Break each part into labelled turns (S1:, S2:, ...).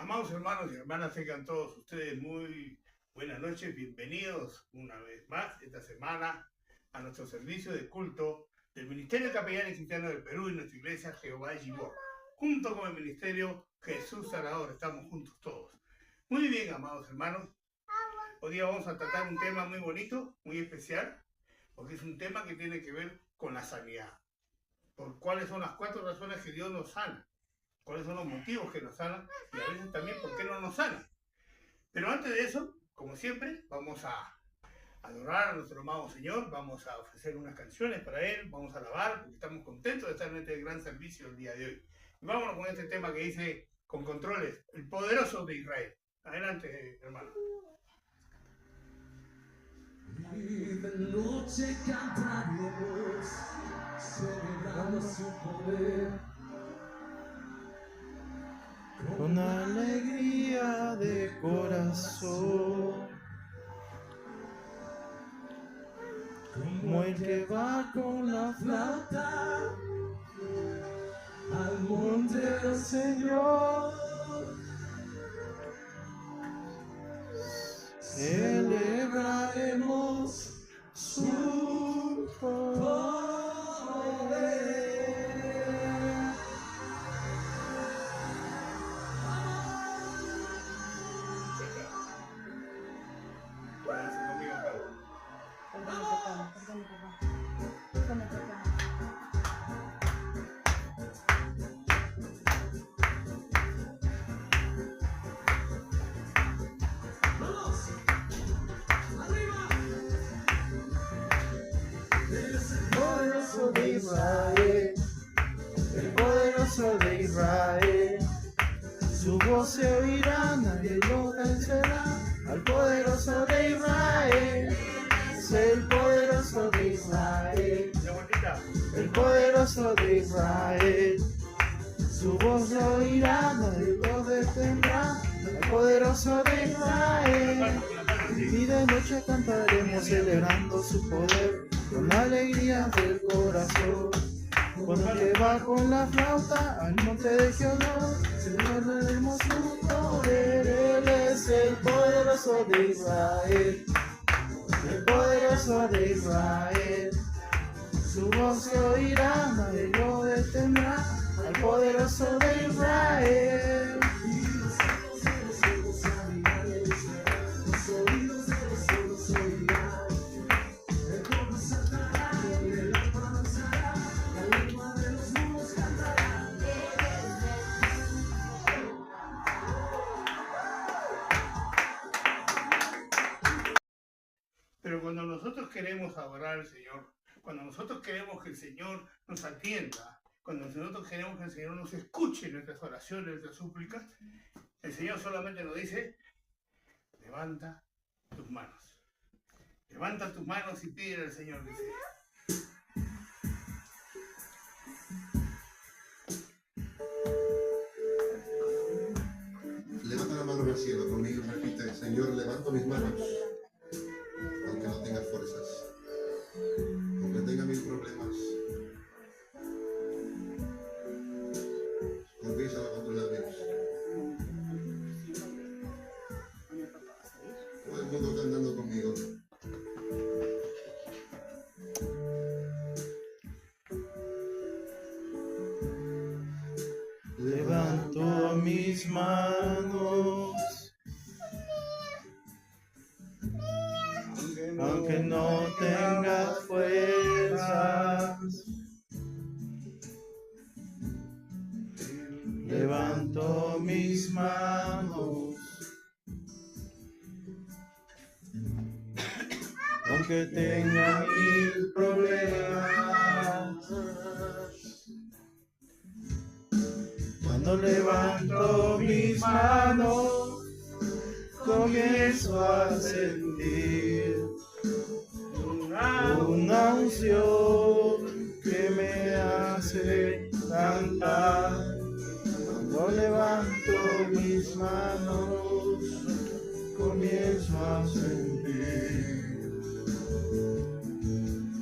S1: Amados hermanos y hermanas, tengan todos ustedes muy buenas noches, bienvenidos una vez más esta semana a nuestro servicio de culto del Ministerio de Capellanes Cristianos del Perú y nuestra iglesia Jehová Jireh, junto con el Ministerio Jesús Sanador, estamos juntos todos. Muy bien, amados hermanos, hoy día vamos a tratar un tema muy bonito, muy especial, porque es un tema que tiene que ver con la sanidad. Por cuáles son las 4 razones que Dios nos sana, cuáles son los motivos que nos sanan y a veces también por qué no nos sanan. Pero antes de eso, como siempre, vamos a adorar a nuestro amado Señor, vamos a ofrecer unas canciones para Él, vamos a alabar, porque estamos contentos de estar en este gran servicio el día de hoy. Y vámonos con este tema que dice, con controles, el poderoso de Israel. Adelante, hermano.
S2: Y de noche cantaremos, celebrando su poder.
S3: Con alegría de corazón, como el que va con la flauta al monte del Señor, celebraremos su poder. El poderoso de Israel, su voz se oirá, nadie lo vencerá. Al poderoso de Israel, es el poderoso de Israel, el poderoso de Israel, su voz se oirá, nadie lo detendrá. Al poderoso de Israel, y de noche cantaremos celebrando su poder, con alegría del corazón. Cuando el que va con la flauta al monte de Jehová, celebraremos su poder. Él es el poderoso de Israel, el poderoso de Israel. Su voz se oirá, nadie lo detendrá. Al poderoso de Israel.
S1: Pero cuando nosotros queremos adorar al Señor, cuando nosotros queremos que el Señor nos atienda, cuando nosotros queremos que el Señor nos escuche nuestras oraciones, nuestras súplicas, el Señor solamente nos dice, levanta tus manos. Levanta tus manos y pídele al Señor, dice.
S4: Levanta la mano al cielo conmigo y repite, Señor, levanto mis manos, aunque no tenga fuerzas, aunque tenga mil problemas. Confiésalo con tus labios. Todo el mundo cantando conmigo.
S3: Levanto mis manos, aunque no tenga fuerzas. Levanto mis manos, aunque tenga mil problemas. Cuando levanto mis manos, comienzo a sentir una unción que me hace cantar. Cuando levanto mis manos, comienzo a sentir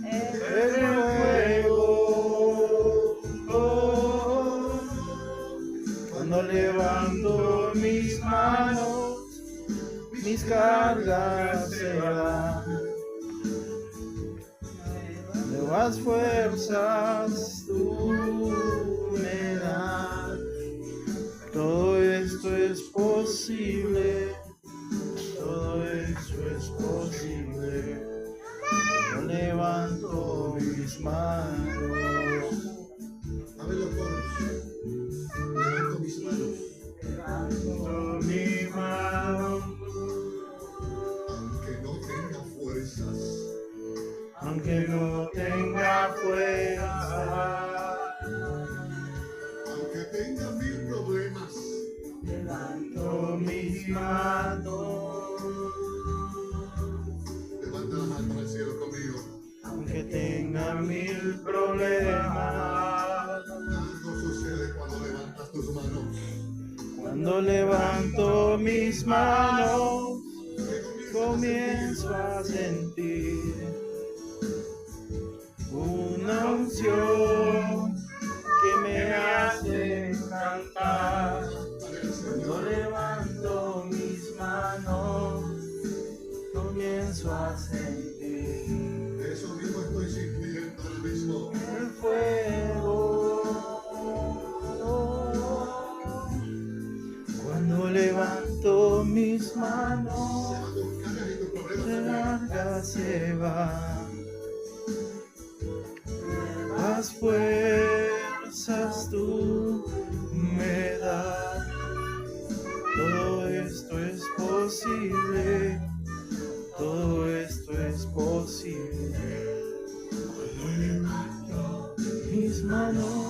S3: el fuego. Cuando levanto levanto mis manos, mis cargas se van. Nuevas fuerzas tú me das. Todo esto es posible. Todo esto es posible. Yo levanto mis manos.
S4: A ver los coros. Levanto mis manos.
S3: Levanto mi mano.
S4: Aunque no tenga fuerzas.
S3: Aunque no tenga fuerza.
S4: Aunque tenga 1000 problemas.
S3: Levanto mis manos.
S4: Levanta las manos al cielo conmigo.
S3: Aunque tenga 1000 problemas.
S4: Algo sucede cuando levantas tus manos.
S3: Cuando levanto mis manos, comienzo a sentir una unción que me hace cantar. Cuando levanto mis manos, comienzo a sentir
S4: Eso mismo estoy sintiendo ahora mismo.
S3: el fuego. Cuando levanto mis manos,
S4: Lleva tus cargas y tus problemas
S3: de
S4: también.
S3: larga se va. Nuevas fuerzas tú me das. Todo esto es posible. Todo esto es posible. Cuando levanto mis manos,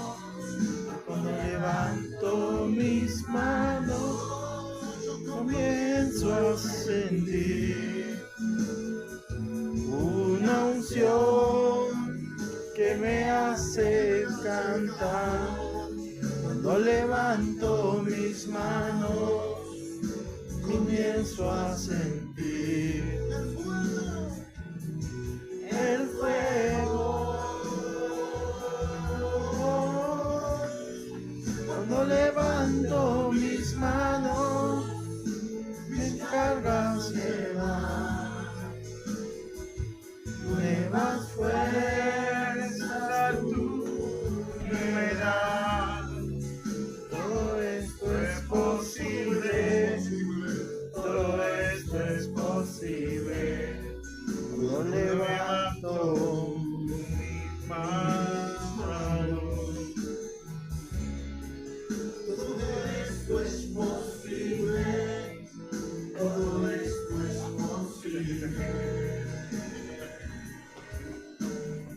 S3: cuando levanto mis manos, comienzo a sentir una unción que me hace cantar. Cuando levanto mis manos, comienzo a sentir el fuego. Cuando levanto mis manos, mis cargas se van. Nuevas fuerzas tú me das. Todo esto es posible. Todo esto es posible. Cuando levanto mis manos. Todo esto es posible. Todo esto es posible.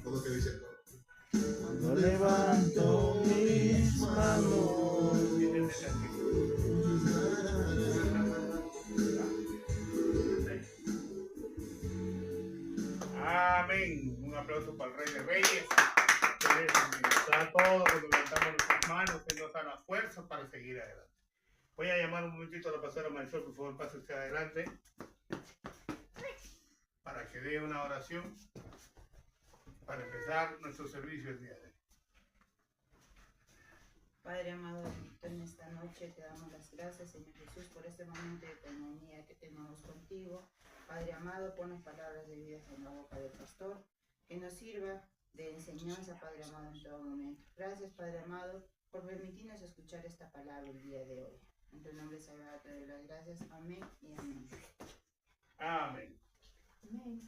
S4: Todo lo que dice el coro.
S3: Cuando levanto mis manos.
S1: Amén. Un aplauso para el Rey de Reyes. Que nos da todo cuando levantamos nuestras manos, que nos da la fuerza para seguir adelante. Voy a llamar un momentito a la pastora Marisol, por favor, pase usted adelante. Para que dé una oración para empezar nuestro servicio el día de hoy.
S5: Padre amado, en esta noche te damos las gracias, Señor Jesús, por este momento de comunión que tenemos contigo. Padre amado, pon las palabras de vida en la boca del pastor, que nos sirva de enseñanza, Padre amado, en todo momento. Gracias, Padre amado, por permitirnos escuchar esta palabra el día de hoy. En tu nombre sagrado te doy las gracias. Amén y amén.
S1: Amén.
S5: Amén.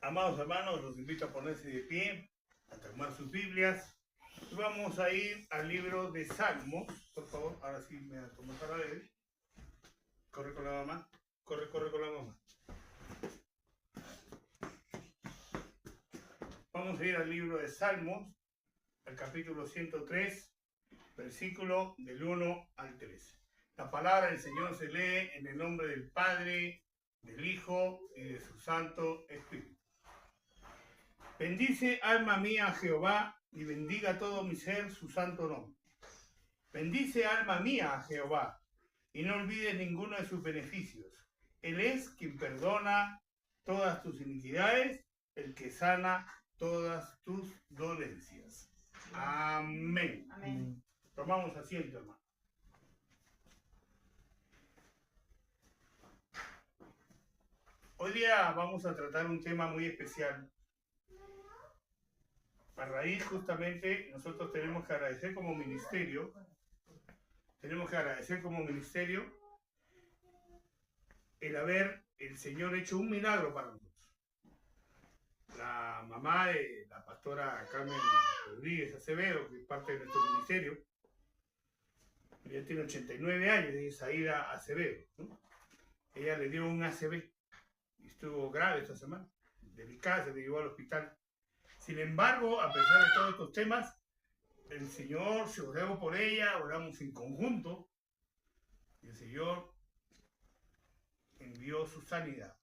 S1: Amados hermanos, los invito a ponerse de pie, a tomar sus Biblias. Y vamos a ir al libro de Salmos. Por favor, ahora sí me va a comenzar a leer. Corre con la mamá. Corre con la mamá. Vamos a ir al libro de Salmos, al capítulo 103, versículo del 1 al 3. La palabra del Señor se lee en el nombre del Padre, del Hijo y de su Santo Espíritu. Bendice, alma mía, a Jehová, y bendiga todo mi ser su santo nombre. Bendice, alma mía, a Jehová, y no olvides ninguno de sus beneficios. Él es quien perdona todas tus iniquidades, el que sana todas tus dolencias. Amén.
S5: Amén.
S1: Tomamos asiento, hermano. Hoy día vamos a tratar un tema muy especial. A raíz justamente, nosotros tenemos que agradecer como ministerio, el haber el Señor hecho un milagro para nosotros. La mamá de la pastora Carmen Rodríguez Acevedo, que es parte de nuestro ministerio, ella tiene 89 años, es Aida Acevedo, ¿no? Ella le dio un ACV y estuvo grave esta semana, delicada, se le llevó al hospital. Sin embargo, a pesar de todos estos temas, el Señor se oró por ella, oramos en conjunto, y el Señor envió su sanidad.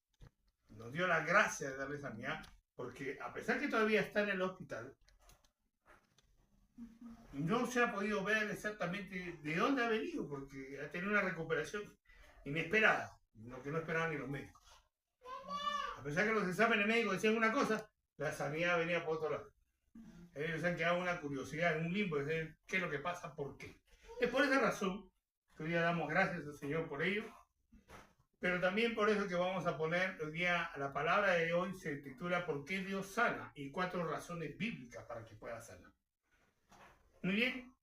S1: Nos dio la gracia de darle sanidad, porque a pesar que todavía está en el hospital, no se ha podido ver exactamente de dónde ha venido, porque ha tenido una recuperación inesperada, lo que no esperaban ni los médicos. A pesar que los exámenes médicos decían una cosa, la sanidad venía por otro lado. Ellos han quedado una curiosidad, en un limbo, de decir qué es lo que pasa, por qué. Es por esa razón que hoy día damos gracias al Señor por ello, pero también por eso que vamos a poner hoy día, la palabra de hoy se titula ¿Por qué Dios sana? Y 4 razones bíblicas para que pueda sanar. Muy bien,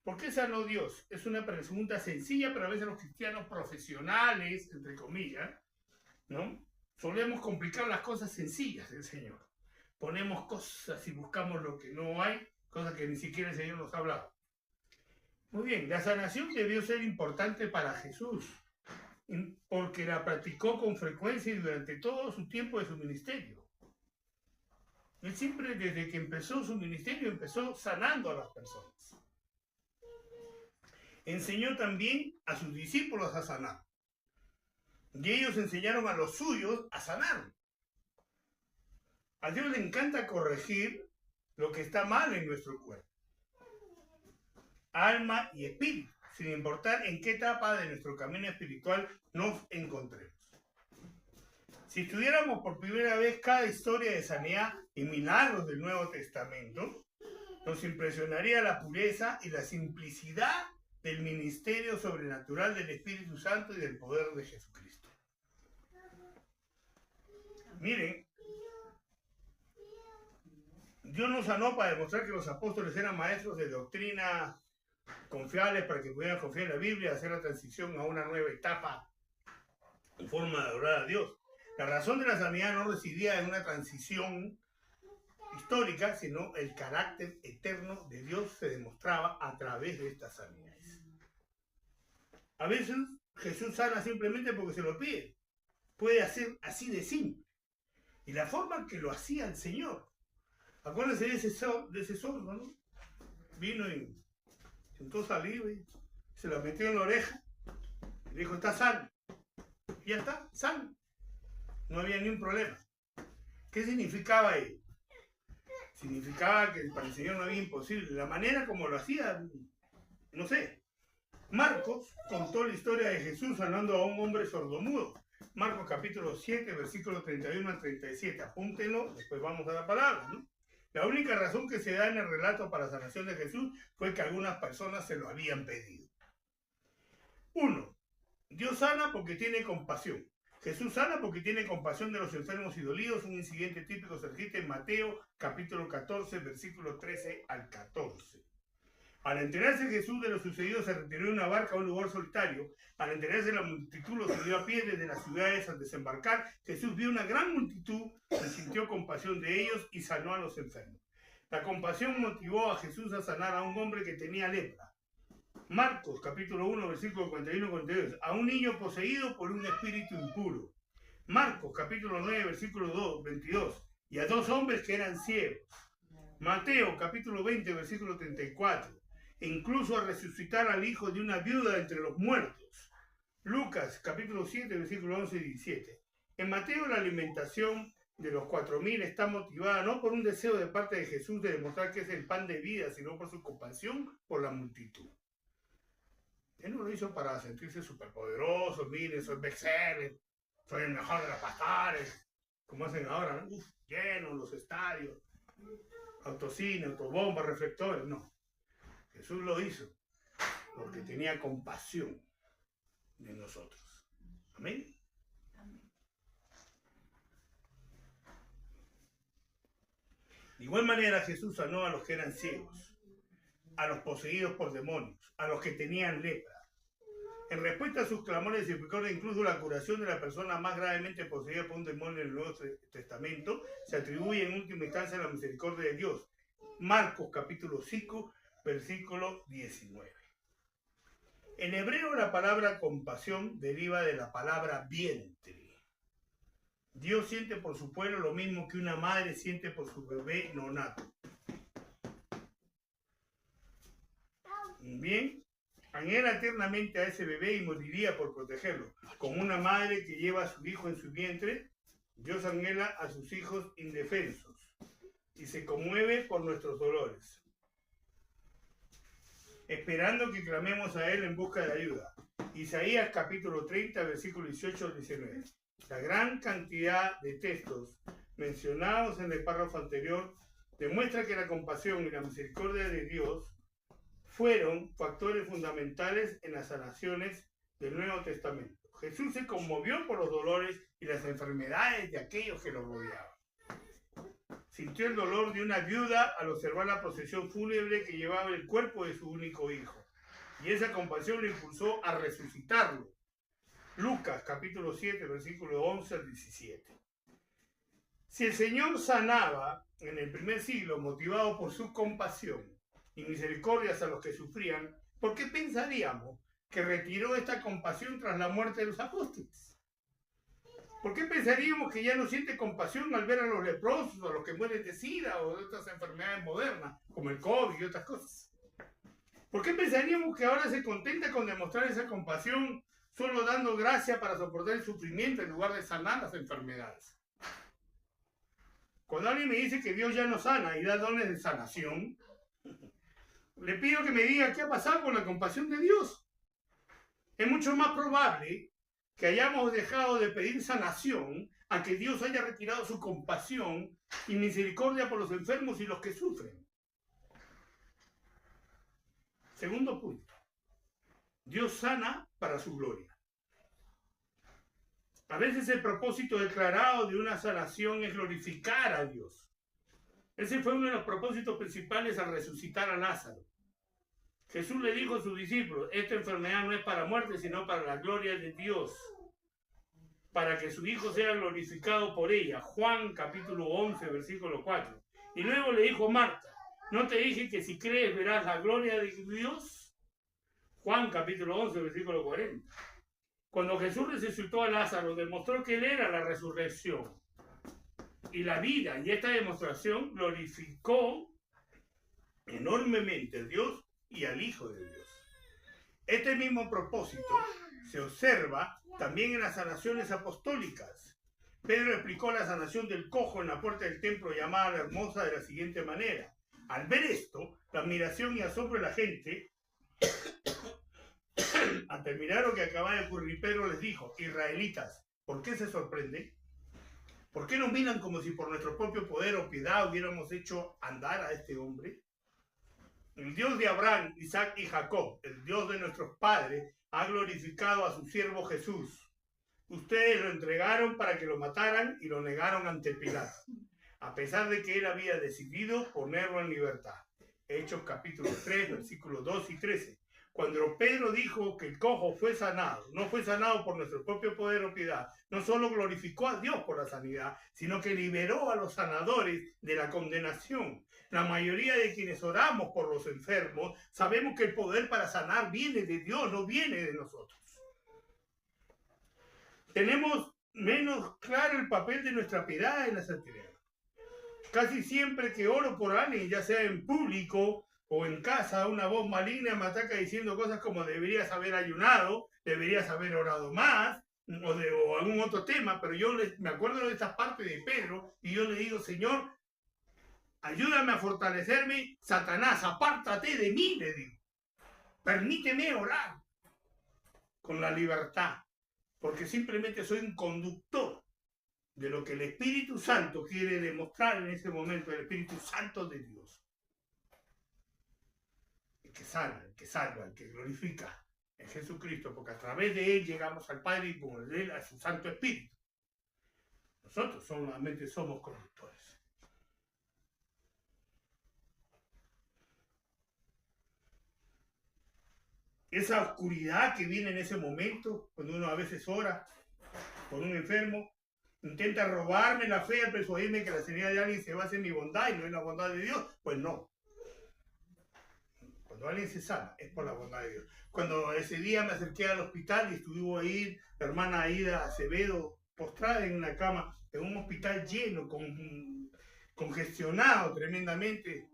S1: ¿por qué sanó Dios? Es una pregunta sencilla, pero a veces los cristianos profesionales, entre comillas, ¿no? Solemos complicar las cosas sencillas del Señor. Ponemos cosas y buscamos lo que no hay, cosas que ni siquiera el Señor nos ha hablado. Muy bien, la sanación debió ser importante para Jesús, porque la practicó con frecuencia y durante todo su tiempo de su ministerio. Él siempre, desde que empezó su ministerio, empezó sanando a las personas. Enseñó también a sus discípulos a sanar. Y ellos enseñaron a los suyos a sanar. A Dios le encanta corregir lo que está mal en nuestro cuerpo, alma y espíritu, sin importar en qué etapa de nuestro camino espiritual nos encontremos. Si estudiáramos por primera vez cada historia de sanidad y milagros del Nuevo Testamento, nos impresionaría la pureza y la simplicidad del ministerio sobrenatural del Espíritu Santo y del poder de Jesucristo. Miren, Dios nos sanó para demostrar que los apóstoles eran maestros de doctrina confiables para que pudieran confiar en la Biblia y hacer la transición a una nueva etapa en forma de adorar a Dios. La razón de la sanidad no residía en una transición histórica, sino el carácter eterno de Dios se demostraba a través de estas sanidades. A veces Jesús sana simplemente porque se lo pide. Puede hacer así de simple. Y la forma que lo hacía el Señor. Acuérdense de ese sordo, ¿no? Vino y sentó saliva y se la metió en la oreja. Y dijo, está sano. Y ya está, sano. No había ni un problema. ¿Qué significaba ello? Significaba que para el Señor no había imposible. La manera como lo hacía, no sé. Marcos contó la historia de Jesús sanando a un hombre sordomudo. Marcos capítulo 7, versículos 31 al 37. Apúntenlo, después vamos a la palabra, ¿no? La única razón que se da en el relato para la sanación de Jesús fue que algunas personas se lo habían pedido. 1. Dios sana porque tiene compasión. Jesús sana porque tiene compasión de los enfermos y dolidos. Un incidente típico se registra en Mateo capítulo 14, versículos 13 al 14. Al enterarse Jesús de lo sucedido, se retiró en una barca a un lugar solitario. Al enterarse la multitud, lo siguió a pie desde las ciudades al desembarcar. Jesús vio una gran multitud y sintió compasión de ellos y sanó a los enfermos. La compasión motivó a Jesús a sanar a un hombre que tenía lepra. Marcos capítulo 1, versículo 41 y 42. A un niño poseído por un espíritu impuro. Marcos capítulo 9, versículo 22. Y a 2 hombres que eran ciegos. Mateo capítulo 20, versículo 34. E incluso a resucitar al hijo de una viuda entre los muertos. Lucas capítulo 7, versículo 11 y 17. En Mateo la alimentación de los 4.000 está motivada no por un deseo de parte de Jesús de demostrar que es el pan de vida, sino por su compasión por la multitud. Él no lo hizo para sentirse superpoderoso, miren, soy bestseller, soy el mejor de los pastores, como hacen ahora, ¿no? Llenos los estadios, autocine, autobombas, reflectores, no. Jesús lo hizo porque tenía compasión de nosotros. Amén. De igual manera Jesús sanó a los que eran ciegos, a los poseídos por demonios, a los que tenían lepra. En respuesta a sus clamores de misericordia, incluso la curación de la persona más gravemente poseída por un demonio en el Nuevo Testamento se atribuye en última instancia a la misericordia de Dios. Marcos capítulo 5, versículo 19. En hebreo la palabra compasión deriva de la palabra vientre. Dios siente por su pueblo lo mismo que una madre siente por su bebé nonato. Bien, anhela eternamente a ese bebé y moriría por protegerlo. Como una madre que lleva a su hijo en su vientre, Dios anhela a sus hijos indefensos y se conmueve por nuestros dolores, esperando que clamemos a Él en busca de ayuda. Isaías capítulo 30, versículo 18 al 19. La gran cantidad de textos mencionados en el párrafo anterior demuestra que la compasión y la misericordia de Dios fueron factores fundamentales en las sanaciones del Nuevo Testamento. Jesús se conmovió por los dolores y las enfermedades de aquellos que lo rodeaban. Sintió el dolor de una viuda al observar la procesión fúnebre que llevaba el cuerpo de su único hijo. Y esa compasión le impulsó a resucitarlo. Lucas capítulo 7, versículo 11 al 17. Si el Señor sanaba en el primer siglo motivado por su compasión y misericordias a los que sufrían, ¿por qué pensaríamos que retiró esta compasión tras la muerte de los apóstoles? ¿Por qué pensaríamos que ya no siente compasión al ver a los leprosos, a los que mueren de SIDA o de otras enfermedades modernas, como el COVID y otras cosas? ¿Por qué pensaríamos que ahora se contenta con demostrar esa compasión solo dando gracia para soportar el sufrimiento en lugar de sanar las enfermedades? Cuando alguien me dice que Dios ya no sana y da dones de sanación, le pido que me diga qué ha pasado con la compasión de Dios. Es mucho más probable que hayamos dejado de pedir sanación a que Dios haya retirado su compasión y misericordia por los enfermos y los que sufren. Segundo punto. Dios sana para su gloria. A veces el propósito declarado de una sanación es glorificar a Dios. Ese fue uno de los propósitos principales al resucitar a Lázaro. Jesús le dijo a sus discípulos, esta enfermedad no es para muerte, sino para la gloria de Dios, para que su Hijo sea glorificado por ella. Juan capítulo 11, versículo 4. Y luego le dijo a Marta, ¿no te dije que si crees verás la gloria de Dios? Juan capítulo 11, versículo 40. Cuando Jesús resucitó a Lázaro, demostró que Él era la resurrección y la vida, y esta demostración glorificó enormemente a Dios y al Hijo de Dios. Este mismo propósito se observa también en las sanaciones apostólicas. Pedro explicó la sanación del cojo en la puerta del templo llamada la Hermosa de la siguiente manera. Al ver esto, la admiración y asombro de la gente, al terminar lo que acaba de ocurrir, Pedro les dijo, israelitas, ¿por qué se sorprenden? ¿Por qué nos miran como si por nuestro propio poder o piedad hubiéramos hecho andar a este hombre? El Dios de Abraham, Isaac y Jacob, el Dios de nuestros padres, ha glorificado a su siervo Jesús. Ustedes lo entregaron para que lo mataran y lo negaron ante Pilato, a pesar de que él había decidido ponerlo en libertad. Hechos capítulo 3, versículos 2 y 13. Cuando Pedro dijo que el cojo fue sanado, no fue sanado por nuestro propio poder o piedad, no solo glorificó a Dios por la sanidad, sino que liberó a los sanadores de la condenación. La mayoría de quienes oramos por los enfermos sabemos que el poder para sanar viene de Dios, no viene de nosotros. Tenemos menos claro el papel de nuestra piedad en la santidad. Casi siempre que oro por alguien, ya sea en público o en casa, una voz maligna me ataca diciendo cosas como deberías haber ayunado, deberías haber orado más, o algún otro tema, pero yo me acuerdo de estas partes de Pedro y yo le digo, Señor, ayúdame a fortalecerme. Satanás, apártate de mí, le digo. Permíteme orar con la libertad, porque simplemente soy un conductor de lo que el Espíritu Santo quiere demostrar en ese momento, el Espíritu Santo de Dios. El que sana, el que salva, el que glorifica es Jesucristo, porque a través de Él llegamos al Padre y con Él a su Santo Espíritu. Nosotros solamente somos conductores. esa oscuridad que viene en ese momento, cuando uno a veces ora por un enfermo, intenta robarme la fe al persuadirme que la sanidad de alguien se basa en mi bondad y no en la bondad de Dios. Pues no. Cuando alguien se sana, es por la bondad de Dios. Cuando ese día me acerqué al hospital y estuvo ahí la hermana Aida Acevedo postrada en una cama, en un hospital lleno, congestionado tremendamente.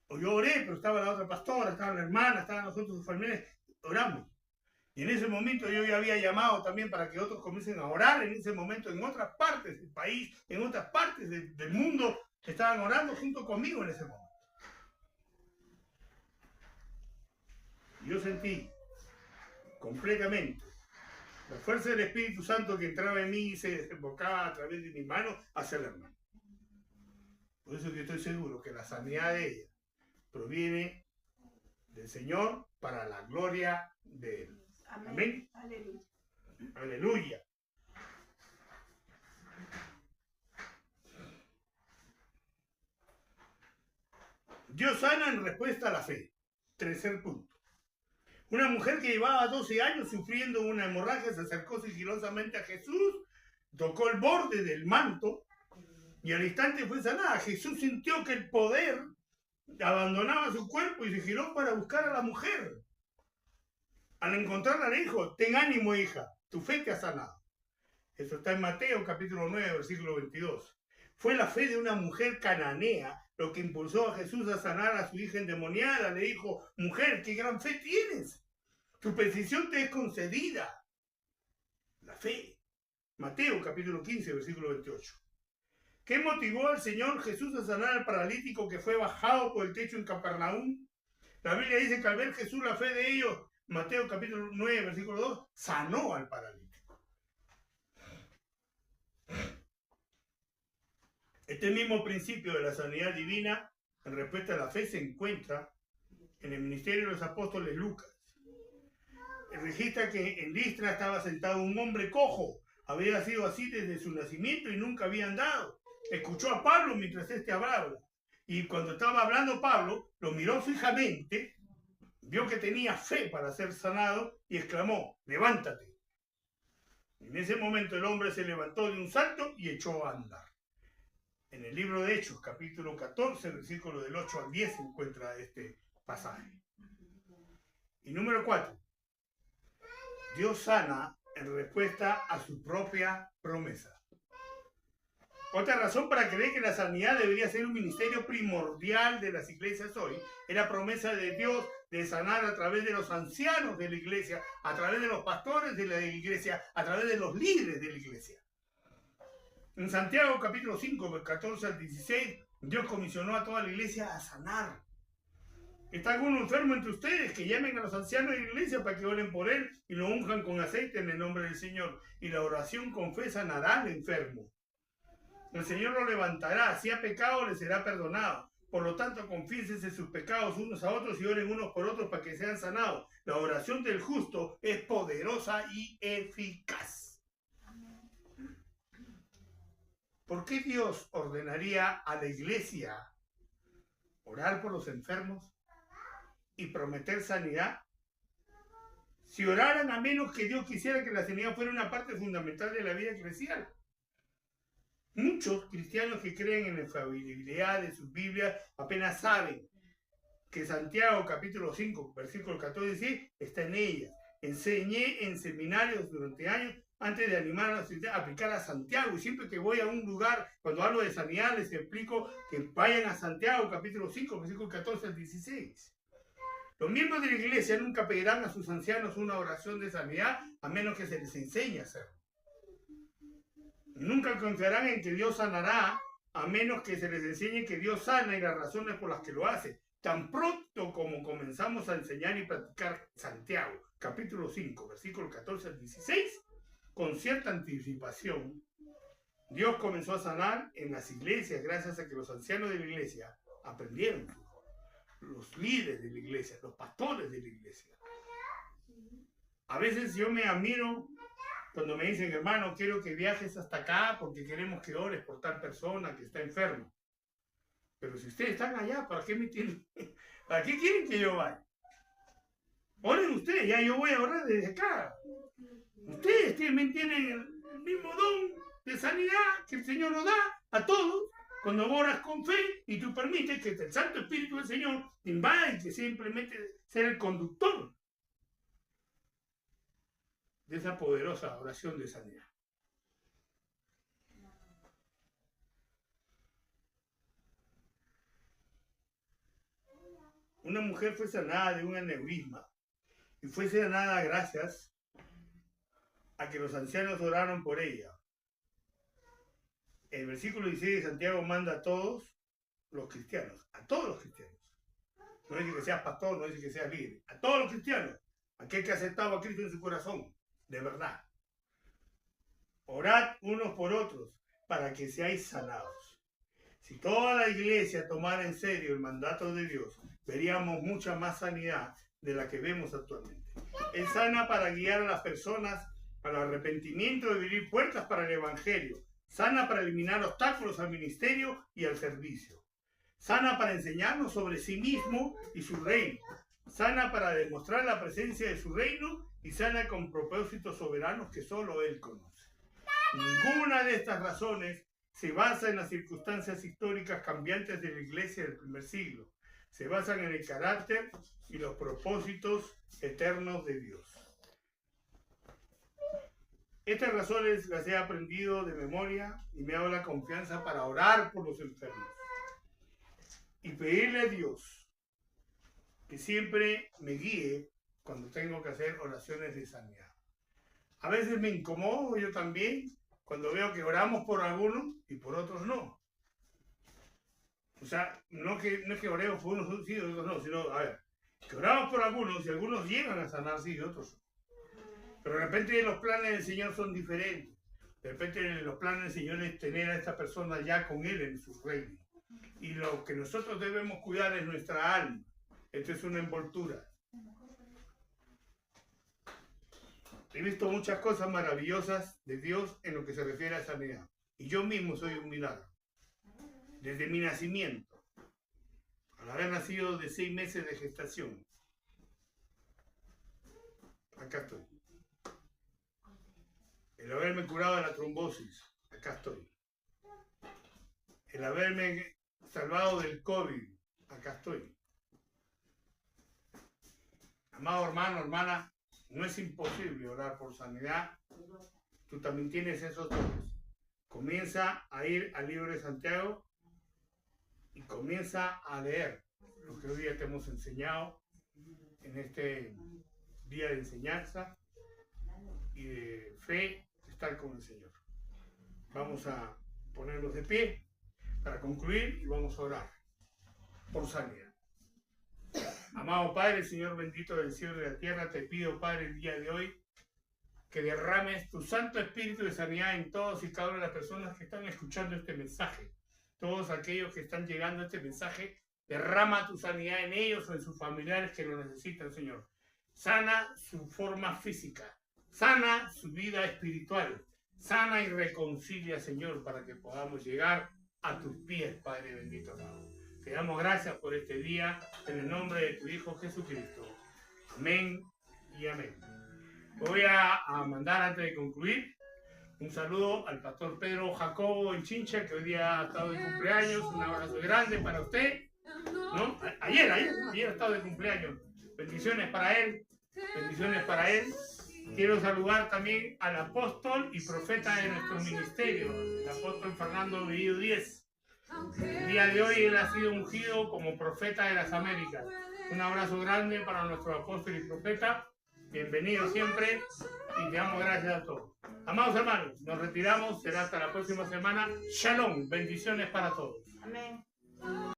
S1: Yo oré, pero estaba la otra pastora, estaba la hermana, estaban nosotros, sus familiares, oramos. Y en ese momento yo ya había llamado también para que otros comiencen a orar. En ese momento, en otras partes del país, en otras partes del mundo, estaban orando junto conmigo en ese momento. Yo sentí completamente la fuerza del Espíritu Santo que entraba en mí y se desembocaba a través de mis manos hacia la hermana. Por eso que estoy seguro que la sanidad de ella proviene del Señor para la gloria de Él. Amén. Aleluya. Aleluya. Dios sana en respuesta a la fe. Tercer punto. Una mujer que llevaba 12 años sufriendo una hemorragia se acercó sigilosamente a Jesús, tocó el borde del manto y al instante fue sanada. Jesús sintió que el poder abandonaba su cuerpo y se giró para buscar a la mujer. Al encontrarla le dijo: ten ánimo, hija, tu fe te ha sanado. Eso está en Mateo capítulo 9, versículo 22. Fue la fe de una mujer cananea lo que impulsó a Jesús a sanar a su hija endemoniada. Le dijo: mujer, qué gran fe tienes. Tu petición te es concedida. La fe. Mateo capítulo 15, versículo 28. ¿Qué motivó al Señor Jesús a sanar al paralítico que fue bajado por el techo en Capernaum? La Biblia dice que al ver Jesús la fe de ellos, Mateo capítulo 9, versículo 2, sanó al paralítico. Este mismo principio de la sanidad divina en respuesta a la fe se encuentra en el ministerio de los apóstoles Lucas. Registra que en Listra estaba sentado un hombre cojo. Había sido así desde su nacimiento y nunca había andado. Escuchó a Pablo mientras éste hablaba. Y cuando estaba hablando Pablo, lo miró fijamente, vio que tenía fe para ser sanado y exclamó: levántate. En ese momento el hombre se levantó de un salto y echó a andar. En el libro de Hechos, capítulo 14, versículo del 8 al 10, se encuentra este pasaje. Y número 4. Dios sana en respuesta a su propia promesa. Otra razón para creer que la sanidad debería ser un ministerio primordial de las iglesias hoy es la promesa de Dios de sanar a través de los ancianos de la iglesia, a través de los pastores de la iglesia, a través de los líderes de la iglesia. En Santiago capítulo 5, 14 al 16, Dios comisionó a toda la iglesia a sanar. ¿Está alguno enfermo entre ustedes? Que llamen a los ancianos de la iglesia para que oren por él y lo unjan con aceite en el nombre del Señor. Y la oración con fe sanará al enfermo. El Señor lo levantará. Si ha pecado, le será perdonado. Por lo tanto, confiésense sus pecados unos a otros y oren unos por otros para que sean sanados. La oración del justo es poderosa y eficaz. ¿Por qué Dios ordenaría a la iglesia orar por los enfermos y prometer sanidad? Si oraran, a menos que Dios quisiera que la sanidad fuera una parte fundamental de la vida eclesial. Muchos cristianos que creen en la infalibilidad de sus Biblias apenas saben que Santiago capítulo 5, versículo 14 dice, está en ellas. Enseñé en seminarios durante años antes de animar a a aplicar a Santiago. Y siempre que voy a un lugar, cuando hablo de sanidad, les explico que vayan a Santiago capítulo 5, versículo 14 al 16. Los miembros de la iglesia nunca pedirán a sus ancianos una oración de sanidad a menos que se les enseñe a hacerlo. Nunca confiarán en que Dios sanará a menos que se les enseñe que Dios sana y las razones por las que lo hace. Tan pronto como comenzamos a enseñar y practicar Santiago, capítulo 5, versículo 14 al 16, con cierta anticipación, Dios comenzó a sanar en las iglesias gracias a que los ancianos de la iglesia aprendieron. Los líderes de la iglesia, los pastores de la iglesia. A veces yo me admiro cuando me dicen, hermano, quiero que viajes hasta acá porque queremos que ores por tal persona que está enfermo. Pero si ustedes están allá, ¿para qué me tienen? ¿Para qué quieren que yo vaya? Oren ustedes, ya yo voy a orar desde acá. Ustedes también tienen el mismo don de sanidad que el Señor nos da a todos. Cuando oras con fe y tú permites que el Santo Espíritu del Señor te invada y que simplemente sea el conductor de esa poderosa oración de sanidad. Una mujer fue sanada de un aneurisma y fue sanada gracias a que los ancianos oraron por ella. El versículo 16 de Santiago manda a todos los cristianos, a todos los cristianos. No dice que seas pastor, no dice que seas líder, a todos los cristianos, aquel que ha aceptado a Cristo en su corazón, de verdad. Orad unos por otros para que seáis sanados. Si toda la iglesia tomara en serio el mandato de Dios, veríamos mucha más sanidad de la que vemos actualmente. Es sana para guiar a las personas al arrepentimiento y abrir puertas para el evangelio. Sana para eliminar obstáculos al ministerio y al servicio. Sana para enseñarnos sobre sí mismo y su reino. Sana para demostrar la presencia de su reino y sana con propósitos soberanos que solo Él conoce. Ninguna de estas razones se basa en las circunstancias históricas cambiantes de la iglesia del primer siglo. Se basan en el carácter y los propósitos eternos de Dios. Estas razones las he aprendido de memoria y me ha dado la confianza para orar por los enfermos y pedirle a Dios que siempre me guíe cuando tengo que hacer oraciones de sanidad. A veces me incomodo yo también cuando veo que oramos por algunos y por otros no. O sea, no es que oremos por unos sí y otros no, sino, a ver, que oramos por algunos y algunos llegan a sanar sí y otros no. Pero de repente los planes del Señor son diferentes. De repente los planes del Señor es tener a esta persona ya con Él en su reino. Y lo que nosotros debemos cuidar es nuestra alma. Esto es una envoltura. He visto muchas cosas maravillosas de Dios en lo que se refiere a sanidad. Y yo mismo soy un milagro. Desde mi nacimiento, al haber nacido de 6 meses de gestación, acá estoy. El haberme curado de la trombosis, acá estoy. El haberme salvado del COVID, acá estoy. Amado hermano, hermana, no es imposible orar por sanidad. Tú también tienes esos dones. Comienza a ir al libro de Santiago y comienza a leer lo que hoy día te hemos enseñado en este día de enseñanza y de fe, estar con el Señor. Vamos a ponernos de pie para concluir y vamos a orar por sanidad. Amado Padre, Señor bendito del cielo y de la tierra, te pido, Padre, el día de hoy que derrames tu Santo Espíritu de sanidad en todos y cada una de las personas que están escuchando este mensaje. Todos aquellos que están llegando a este mensaje, derrama tu sanidad en ellos o en sus familiares que lo necesitan, Señor. Sana su forma física, sana su vida espiritual, sana y reconcilia, Señor, para que podamos llegar a tus pies, Padre bendito. Te damos gracias por este día, en el nombre de tu Hijo Jesucristo. Amén y amén. Voy a mandar, antes de concluir, un saludo al pastor Pedro Jacobo en Chincha, que hoy día ha estado de cumpleaños. Un abrazo grande para usted. ¿No? Ayer ha estado de cumpleaños. Bendiciones para él. Bendiciones para él. Quiero saludar también al apóstol y profeta de nuestro ministerio, el apóstol Fernando Bellido Díez. El día de hoy él ha sido ungido como profeta de las Américas. Un abrazo grande para nuestro apóstol y profeta. Bienvenido siempre y te damos gracias a todos. Amados hermanos, nos retiramos. Será hasta la próxima semana. Shalom. Bendiciones para todos.
S5: Amén.